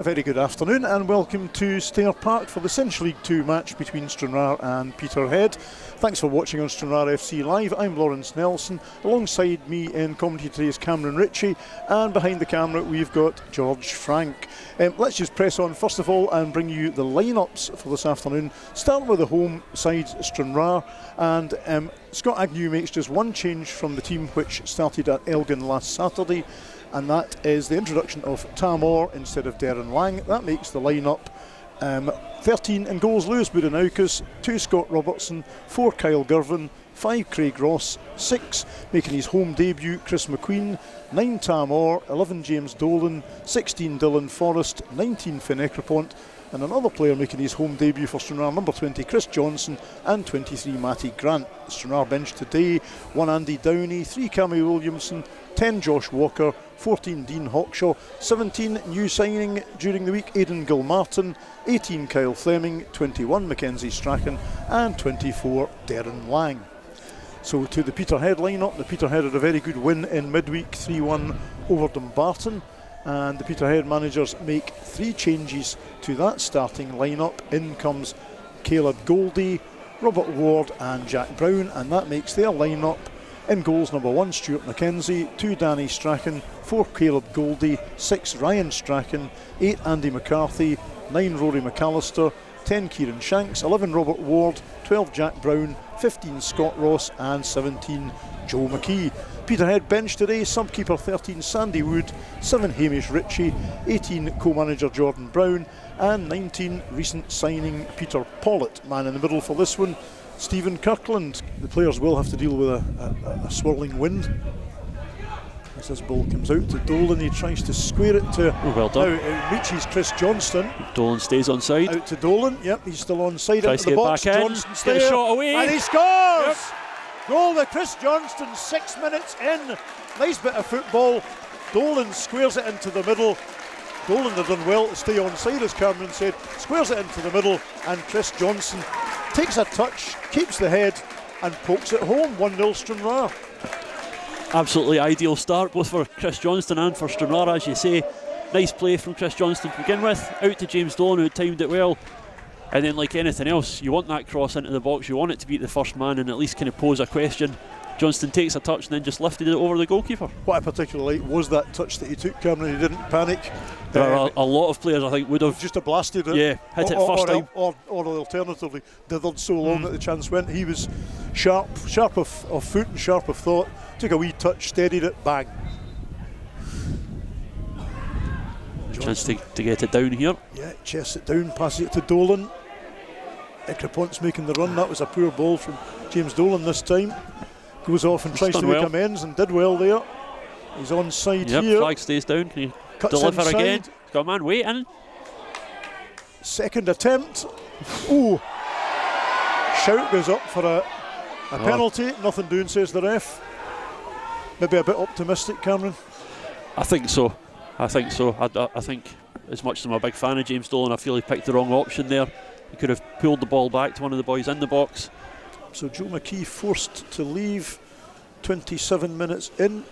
A very good afternoon and welcome to Stair Park for the Cinch League 2 match between Stranraer and Peterhead. Thanks for watching on Stranraer FC Live. I'm Laurence Nelson. Alongside me in commentary today is Cameron Ritchie, and behind the camera we've got George Frank. Let's just press on first of all and bring you the lineups for this afternoon. Starting with the home side, Stranraer, and Scott Agnew makes just one change from the team which started at Elgin last Saturday, and that is the introduction of Tam Orr instead of Darren Lang. That makes the lineup 13 in goals: Lewis Budenaukas, 2 Scott Robertson, 4 Kyle Girvan, 5 Craig Ross, 6 making his home debut Chris McQueen, 9 Tam Orr, 11 James Dolan, 16 Dylan Forrest, 19 Finn Ekrapont, and another player making his home debut for Stranraer, number 20 Chris Johnston, and 23 Matty Grant. The Stranraer bench today: 1 Andy Downey, 3 Cammy Williamson, 10 Josh Walker, 14 Dean Hawkshaw, 17 new signing during the week Aidan Gilmartin, 18 Kyle Fleming, 21 Mackenzie Strachan, and 24 Darren Lang. So to the Peterhead lineup. The Peterhead had a very good win in midweek, 3-1 over Dumbarton, and the Peterhead managers make 3 changes to that starting lineup. In comes Caleb Goldie, Robert Ward and Jack Brown, and that makes their lineup: in goals, number 1 Stuart McKenzie, 2 Danny Strachan, 4 Caleb Goldie, 6 Ryan Strachan, 8 Andy McCarthy, 9 Rory McAllister, 10 Kieran Shanks, 11 Robert Ward, 12 Jack Brown, 15 Scott Ross and 17 Joe McKee. Peterhead bench today: sub-keeper 13 Sandy Wood, 7 Hamish Ritchie, 18 co-manager Jordan Brown, and 19 recent signing Peter Pollitt. Man in the middle for this one, Stephen Kirkland. The players will have to deal with a swirling wind. As this ball comes out to Dolan, he tries to square it to... Oh, well done. Now it reaches Chris Johnston. Dolan stays on side. Out to Dolan, yep, he's still on side. Tries into the to get box. back in, Johnston's get a there, shot away. and he scores! Yep. Goal to Chris Johnston, 6 minutes in. Nice bit of football. Dolan squares it into the middle. Dolan had done well to stay on side, as Cameron said. Squares it into the middle, and Chris Johnston takes a touch, keeps the head, and pokes it home. 1-0 Stranraer. Absolutely ideal start, both for Chris Johnston and for Stranraer, as you say. Nice play from Chris Johnston to begin with, out to James Dolan, who had timed it well. And then, like anything else, you want that cross into the box, you want it to beat the first man and at least kind of pose a question. Johnston takes a touch and then just lifted it over the goalkeeper. What I particularly like was that touch that he took, Cameron. He didn't panic. There are a lot of players I think would have just blasted it. Yeah, hit it first time. Or alternatively, dithered so long that the chance went. He was sharp of foot and sharp of thought. Took a wee touch, steadied it, bang. Chance to get it down here. Yeah, chests it down, passes it to Dolan. Ekrapont's making the run. That was a poor ball from James Dolan this time. Goes off and tries to make amends and did well there. He's on side here. Flag stays down. Can he cuts deliver inside again? He's got a man waiting. Second attempt. Ooh. Shout goes up for a penalty. Nothing doing, says the ref. Maybe a bit optimistic, Cameron. I think so. I think as much as I'm a big fan of James Dolan, I feel he picked the wrong option there. He could have pulled the ball back to one of the boys in the box. So Joe McKee forced to leave, 27 minutes in.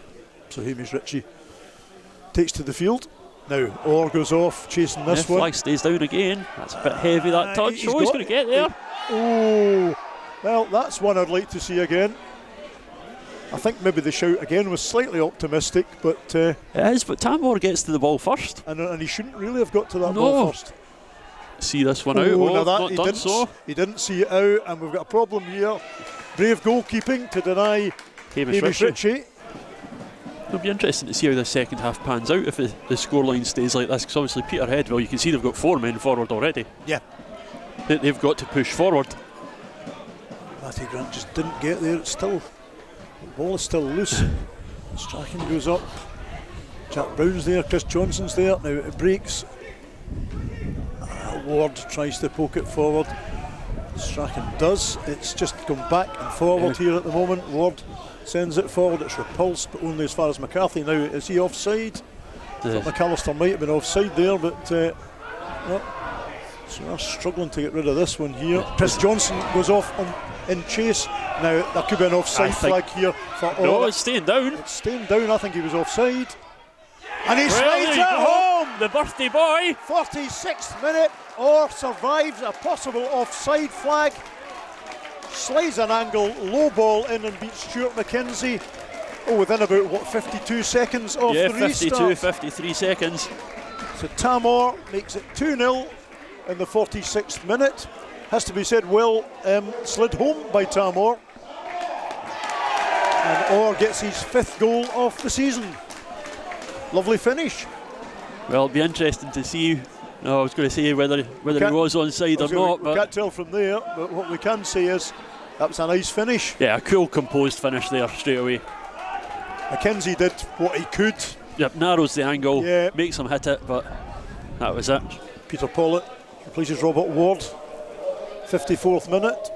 So Hamish Ritchie takes to the field. Now Orr goes off chasing this one. Flag stays down again. That's a bit heavy, that touch. He's going to get there. Oh, well, that's one I'd like to see again. I think maybe the shout again was slightly optimistic, but it is. But Tam Orr gets to the ball first, and he shouldn't really have got to that ball first. See this one out. Now that not done so. He didn't see it out, and we've got a problem here. Brave goalkeeping to deny Hamish Ritchie. It'll be interesting to see how the second half pans out if the scoreline stays like this, because obviously Peterhead, well, you can see they've got 4 men forward already. Yeah. They've got to push forward. Matty Grant just didn't get there. It's still, the ball is still loose. Strachan goes up. Jack Brown's there. Chris Johnston's there. Now it breaks. Ward tries to poke it forward. Strachan does. It's just gone back and forward here at the moment. Ward sends it forward. It's repulsed, but only as far as McCarthy. Now, is he offside? McAllister might have been offside there, but so they're struggling to get rid of this one here. Chris Johnston goes off in chase. Now, there could be an offside flag here for Orr. No, it's staying down. It's staying down. I think he was offside. And he slides it home! the birthday boy. 46th minute, Orr survives a possible offside flag. Slides an angle, low ball in and beats Stuart McKenzie. Within about, 52 seconds of the restart. 53 seconds. So Tam Orr makes it 2-0 in the 46th minute. Has to be said, well slid home by Tam Orr. And Orr gets his 5th goal of the season. Lovely finish. Well, it'll be interesting to see. No, I was going to say whether he was onside or not. We can't tell from there, but what we can say is that was a nice finish. Yeah, a cool, composed finish there straight away. McKenzie did what he could. Yep, narrows the angle, Yeah. makes him hit it, but that was it. Peter Pollitt replaces Robert Ward. 54th minute.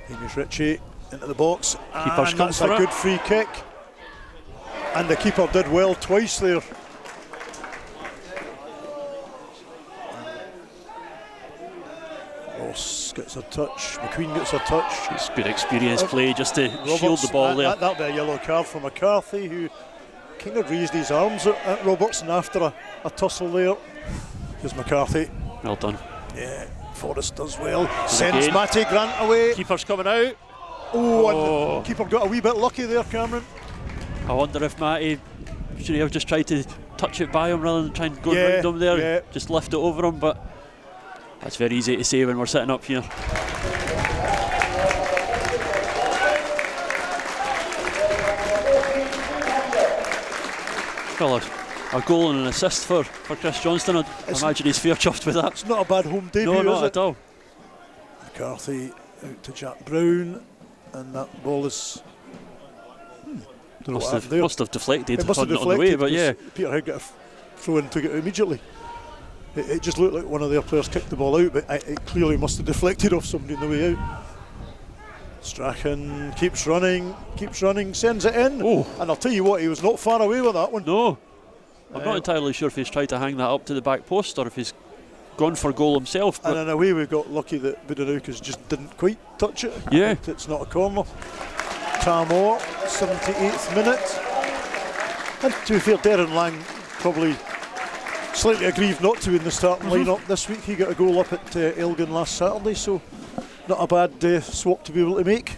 Hamish Ritchie into the box. Keeper's And come that's for a it. good free kick. And the keeper did well twice there. Ross gets a touch. McQueen gets a touch. It's good experience play just to shield Roberts, the ball there. That'll be a yellow card for McCarthy, who kind of raised his arms at Robertson after a tussle there. Here's McCarthy. Well done. Yeah, Forrest does well. Sends again. Matty Grant away. Keeper's coming out. And the keeper got a wee bit lucky there, Cameron. I wonder if Matty should he have just tried to touch it by him rather than try and go Yeah, around him there, yeah. just lift it over him, but that's very easy to say when we're sitting up here. Well, a goal and an assist for Chris Johnston. I imagine he's fair chuffed with that. It's not a bad home debut, No, is not it? at all. McCarthy out to Jack Brown, and that ball is. Don't know what happened there. Must have deflected, It must have on the way, deflected, but yeah. Peterhead got a throw in, took it immediately. It just looked like one of their players kicked the ball out, but it clearly must have deflected off somebody on the way out. Strachan keeps running, sends it in. Oh. And I'll tell you what, he was not far away with that one. No, I'm not entirely sure if he's tried to hang that up to the back post or if he's gone for goal himself. But And in a way, we got lucky that Budenaukas just didn't quite touch it. Yeah. It's not a corner. Tam Orr, 78th minute. And to be fair, Darren Lang probably slightly aggrieved not to in the starting lineup this week. He got a goal up at Elgin last Saturday, so not a bad swap to be able to make.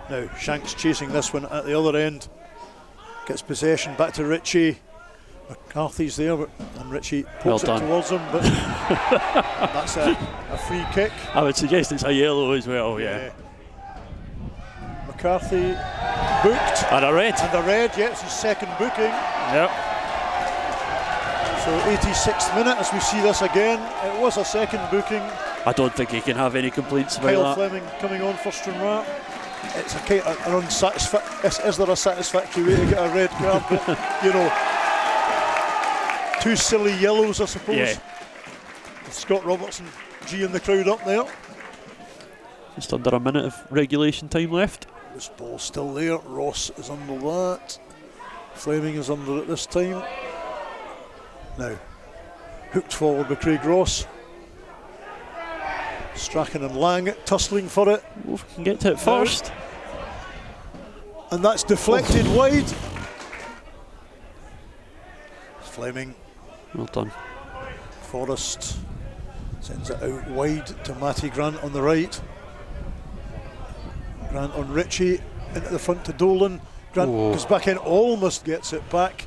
Now, Shanks chasing this one at the other end. Gets possession back to Ritchie. McCarthy's there, and Ritchie pokes Well it done. towards him, but that's a free kick. I would suggest it's a yellow as well, yeah. McCarthy booked. And a red. And a red, yeah, it's his second booking. Yep. So 86th minute as we see this again. It was a second booking. I don't think he can have any complaints about Kyle that. Fleming coming on for Stranraer. It's a kind of an unsatisfactory. Is there a satisfactory way to get a red card? But, you know, two silly yellows, I suppose. Yeah. Scott Robertson G-ing the crowd up there. Just under a minute of regulation time left. This ball's still there. Ross is under that. Fleming is under it this time. Now, hooked forward by Craig Ross. Strachan and Lang tussling for it. Wolf can get to it first. And that's deflected wide. Fleming. Well done. Forrest sends it out wide to Matty Grant on the right. Grant on Ritchie, into the front to Dolan. Grant goes back in, almost gets it back.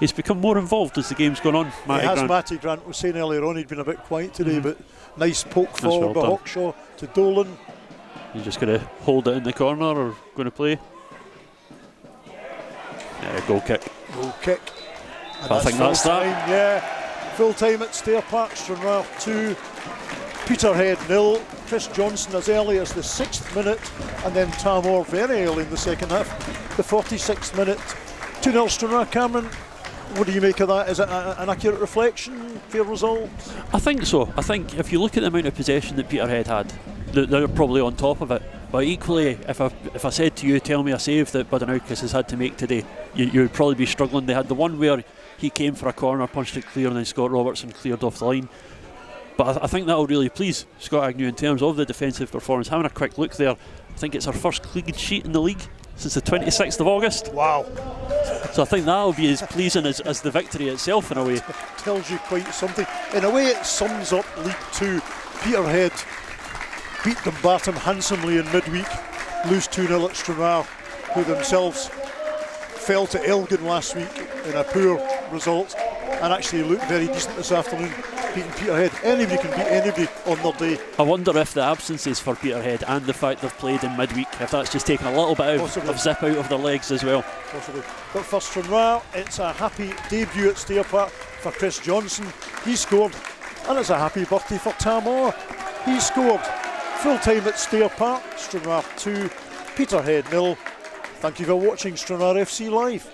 He's become more involved as the game's gone on. He has. Matty Grant was saying earlier on he'd been a bit quiet today, but nice poke forward by Hawkshaw to Dolan. You're just going to hold it in the corner or going to play? Yeah, goal kick. Goal kick. I think that's that. Yeah, full time at Stair Park. Stranraer 2, Peterhead 0. Chris Johnston as early as the 6th minute, and then Tam Orr very early in the second half, the 46th minute. 2-0 Stranraer. Cameron, what do you make of that? Is it an accurate reflection? Fair result? I think so. I think if you look at the amount of possession that Peterhead had, they're probably on top of it. But equally, if I said to you, tell me a save that Budenaukas has had to make today, you would probably be struggling. They had the one where he came for a corner, punched it clear, and then Scott Robertson cleared off the line. But I think that'll really please Scott Agnew in terms of the defensive performance. Having a quick look there, I think it's our first clean sheet in the league since the 26th of August. Wow. So I think that'll be as pleasing as the victory itself in a way. Tells you quite something. In a way, it sums up League Two. Peterhead beat Dumbarton handsomely in midweek, lose 2-0 at Stranraer, who themselves fell to Elgin last week in a poor result, and actually looked very decent this afternoon, beating Peterhead. Anybody can beat anybody on their day. I wonder if the absences for Peterhead and the fact they've played in midweek, if that's just taken a little bit of zip out of their legs as well. Possibly. But for Stranraer, it's a happy debut at Stair Park for Chris Johnston. He scored, and it's a happy birthday for Tam Orr. He scored. Full time at Stair Park, Stranraer 2, Peterhead 0. Thank you for watching Stranraer FC Live.